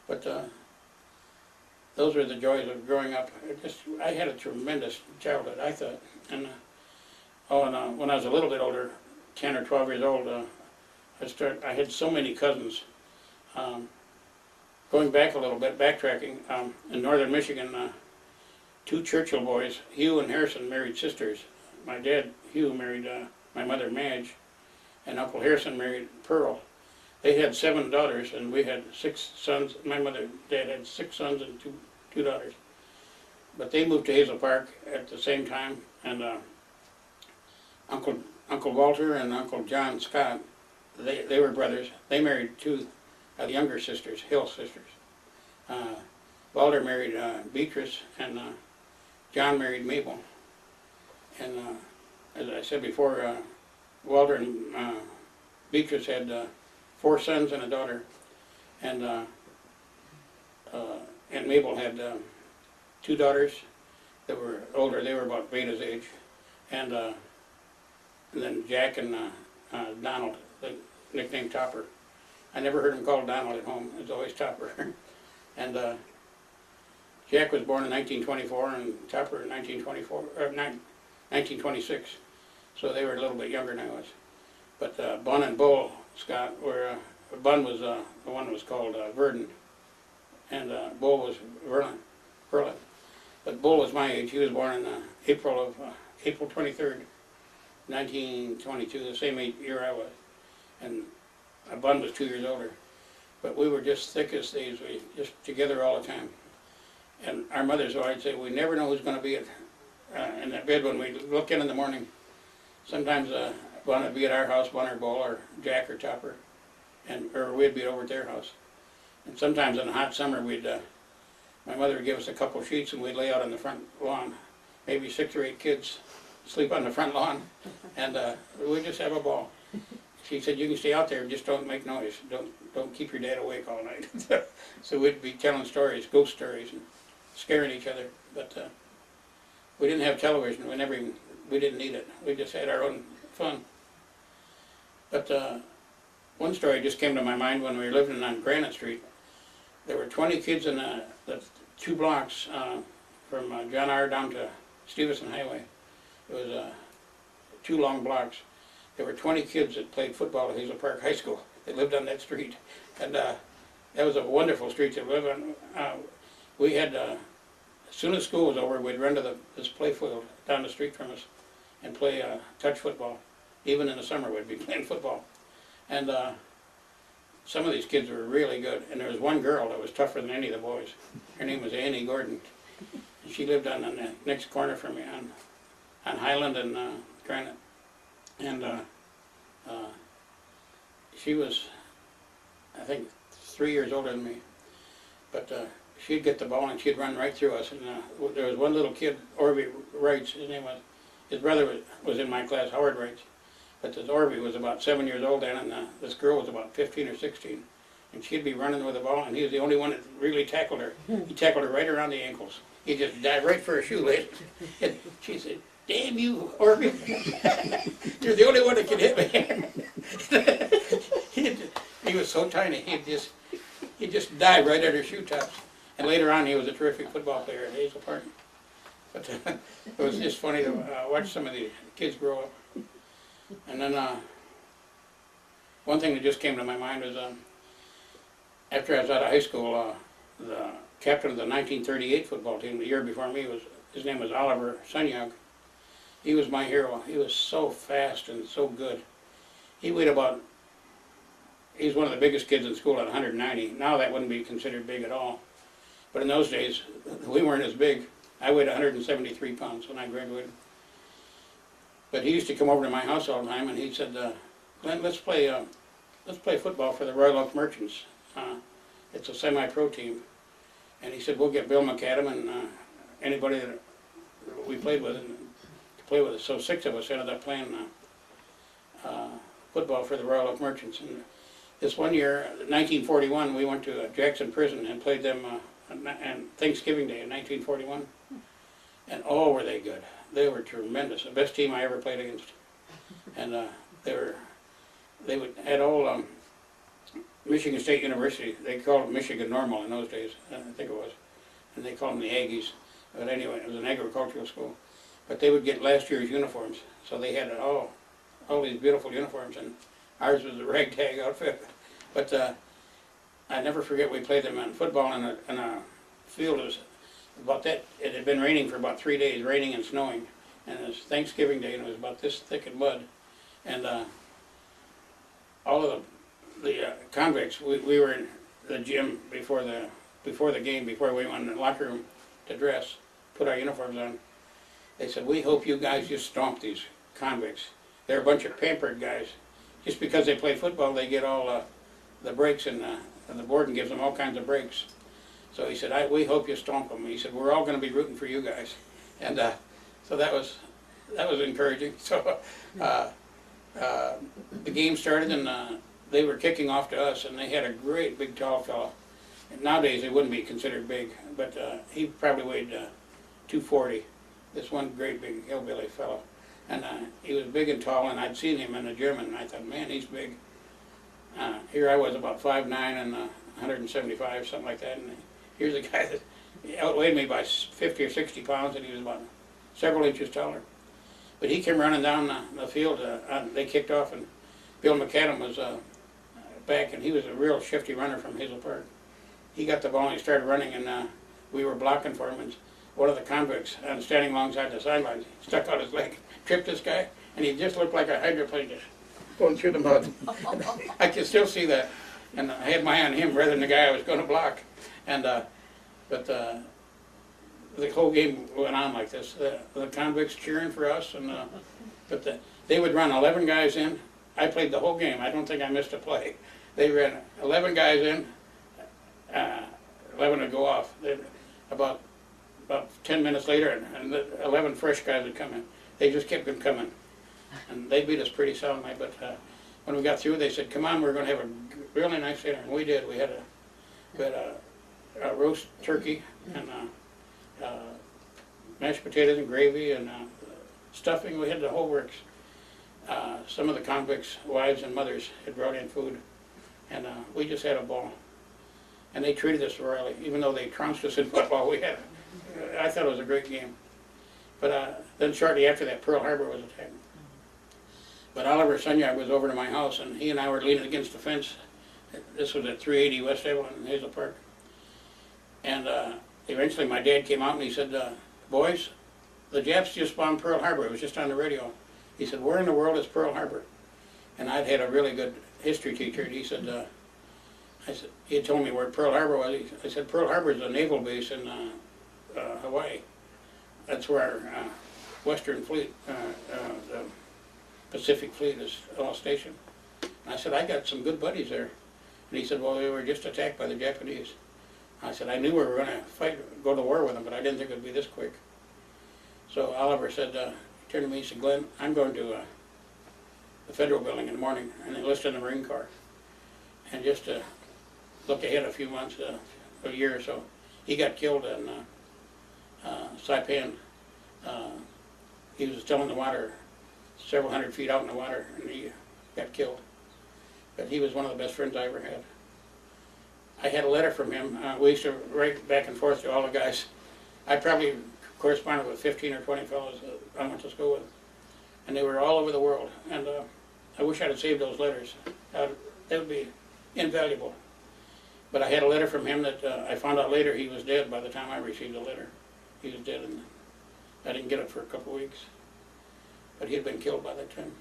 But those were the joys of growing up. I had a tremendous childhood, I thought. And when I was a little bit older, 10 or 12 years old, I had so many cousins. Going back a little bit, backtracking, in northern Michigan, two Churchill boys, Hugh and Harrison, married sisters. My dad, Hugh, married my mother, Madge, and Uncle Harrison married Pearl. They had 7 daughters, and we had 6 sons. My dad had 6 sons and two daughters. But they moved to Hazel Park at the same time, and Uncle Walter and Uncle John Scott, they were brothers. They married 2 younger sisters, Hill sisters. Walter married Beatrice, and John married Mabel. And as I said before, Walter and Beatrice had 4 sons and a daughter, and Mabel had 2 daughters that were older. They were about Beta's age, and then Jack and Donald, the nickname Topper. I never heard him called Donald at home. It was always Topper. And Jack was born in 1924, and Topper in 1926. So they were a little bit younger than I was. But Bun and Bull Scott were, Bun was the one that was called Verdon, and Bull was Verlin. But Bull was my age. He was born in April 23rd, 1922, the same year I was. And Bun was 2 years older. But we were just thick as thieves. We just together all the time. And our mothers always say, we never know who's going to be in that bed when we look in the morning. Sometimes Bun would be at our house, Bun or Bull or Jack or Topper, or we'd be over at their house. And sometimes in the hot summer, my mother would give us a couple sheets and we'd lay out on the front lawn. Maybe 6 or 8 kids sleep on the front lawn, and we'd just have a ball. She said, you can stay out there, just don't make noise. Don't keep your dad awake all night. So we'd be telling stories, ghost stories, and scaring each other. But we didn't have television. We didn't need it. We just had our own fun. But one story just came to my mind when we were living on Granite Street. There were 20 kids in the 2 blocks from John R. down to Stevenson Highway. It was 2 long blocks. There were 20 kids that played football at Hazel Park High School. They lived on that street. And that was a wonderful street to live on. We had, as soon as school was over, we'd run to this play field down the street from us and play touch football. Even in the summer, we'd be playing football. And some of these kids were really good. And there was one girl that was tougher than any of the boys. Her name was Annie Gordon. And she lived on the next corner from me on Highland and Granite. And she was, I think, 3 years older than me. But she'd get the ball and she'd run right through us. And there was one little kid, Orby Wrights, his brother was in my class, Howard Wrights. But this Orby was about 7 years old then, and this girl was about 15 or 16. And she'd be running with the ball, and he was the only one that really tackled her. He tackled her right around the ankles. He just dived right for her shoelace. And she said, damn you, Orby. You're the only one that can hit me. He was so tiny, he'd just dive right at her shoe tops. And later on, he was a terrific football player at Hazel Park. But it was just funny to watch some of the kids grow up. And then one thing that just came to my mind was after I was out of high school, the captain of the 1938 football team, the year before me, his name was Oliver Sunyog. He was my hero. He was so fast and so good. He was one of the biggest kids in school at 190. Now that wouldn't be considered big at all. But in those days, we weren't as big. I weighed 173 pounds when I graduated. But he used to come over to my house all the time, and he said, Glenn, let's play football for the Royal Oak Merchants. It's a semi-pro team. And he said, we'll get Bill McAdam and anybody that we played with to play with us. So 6 of us ended up playing football for the Royal Oak Merchants. And this one year, 1941, we went to Jackson Prison and played them on Thanksgiving Day in 1941. And oh, were they good. They were tremendous. The best team I ever played against. And they had all Michigan State University. They called it Michigan Normal in those days, I think it was. And they called them the Aggies. But anyway, it was an agricultural school. But they would get last year's uniforms. So they had all these beautiful uniforms, and ours was a ragtag outfit. But I never forget, we played them in football in a field. It was about that. It had been raining for about 3 days, raining and snowing. And it was Thanksgiving Day, and it was about this thick in mud. And all of the convicts, we were in the gym before the game, before we went in the locker room to dress, put our uniforms on. They said, "We hope you guys just stomp these convicts. They're a bunch of pampered guys. Just because they play football, they get all the breaks, and the warden gives them all kinds of breaks." So he said, "We hope you stomp them." He said, "We're all going to be rooting for you guys." And so that was encouraging. So the game started, and they were kicking off to us, and they had a great big tall fellow. And nowadays they wouldn't be considered big, but he probably weighed 240. This one great big hillbilly fellow. And he was big and tall, and I'd seen him in the gym, and I thought, man, he's big. Here I was about 5'9" and 175, something like that, and here's a guy that outweighed me by 50 or 60 pounds, and he was about several inches taller. But he came running down the field. They kicked off, and Bill McAdam was back, and he was a real shifty runner from Hazel Park. He got the ball, and he started running, and we were blocking for him, and one of the convicts, standing alongside the sidelines, stuck out his leg, tripped this guy, and he just looked like a hydroplane just going through the mud. I can still see that, and I had my eye on him rather than the guy I was going to block. And but the whole game went on like this. The convicts cheering for us, and they would run 11 guys in. I played the whole game. I don't think I missed a play. They ran 11 guys in. 11 would go off. About 10 minutes later, and the 11 fresh guys would come in. They just kept them coming, and they beat us pretty soundly. But when we got through, they said, "Come on, we're going to have a really nice dinner." And we did. We had a roast turkey and mashed potatoes and gravy and stuffing. We had the whole works. Some of the convicts' wives and mothers had brought in food, and we just had a ball. And they treated us royally, even though they trounced us in football. I thought it was a great game. But then shortly after that, Pearl Harbor was attacked. But Oliver Sunyard was over to my house, and he and I were leaning against the fence. This was at 380 West Evelyn in Hazel Park. And eventually my dad came out and he said, "Boys, the Japs just bombed Pearl Harbor." It was just on the radio. He said, "Where in the world is Pearl Harbor?" And I'd had a really good history teacher, and he said, he had told me where Pearl Harbor was. I said, "Pearl Harbor is a naval base in Hawaii. That's where our Western Fleet, the Pacific Fleet is all stationed." And I said, "I got some good buddies there." And he said, "Well, they were just attacked by the Japanese." I said, "I knew we were going to go to war with them, but I didn't think it would be this quick." So Oliver said, he turned to me, he said, "Glenn, I'm going to the Federal Building in the morning and enlist in the Marine Corps." And just to look ahead a few months, a year or so, he got killed in Saipan. He was still in the water, several hundred feet out in the water, and he got killed. But he was one of the best friends I ever had. I had a letter from him. We used to write back and forth to all the guys. I probably corresponded with 15 or 20 fellows that I went to school with, and they were all over the world. And I wish I'd have saved those letters. They would be invaluable. But I had a letter from him that I found out later he was dead by the time I received the letter. He was dead, and I didn't get it for a couple of weeks. But he had been killed by that time.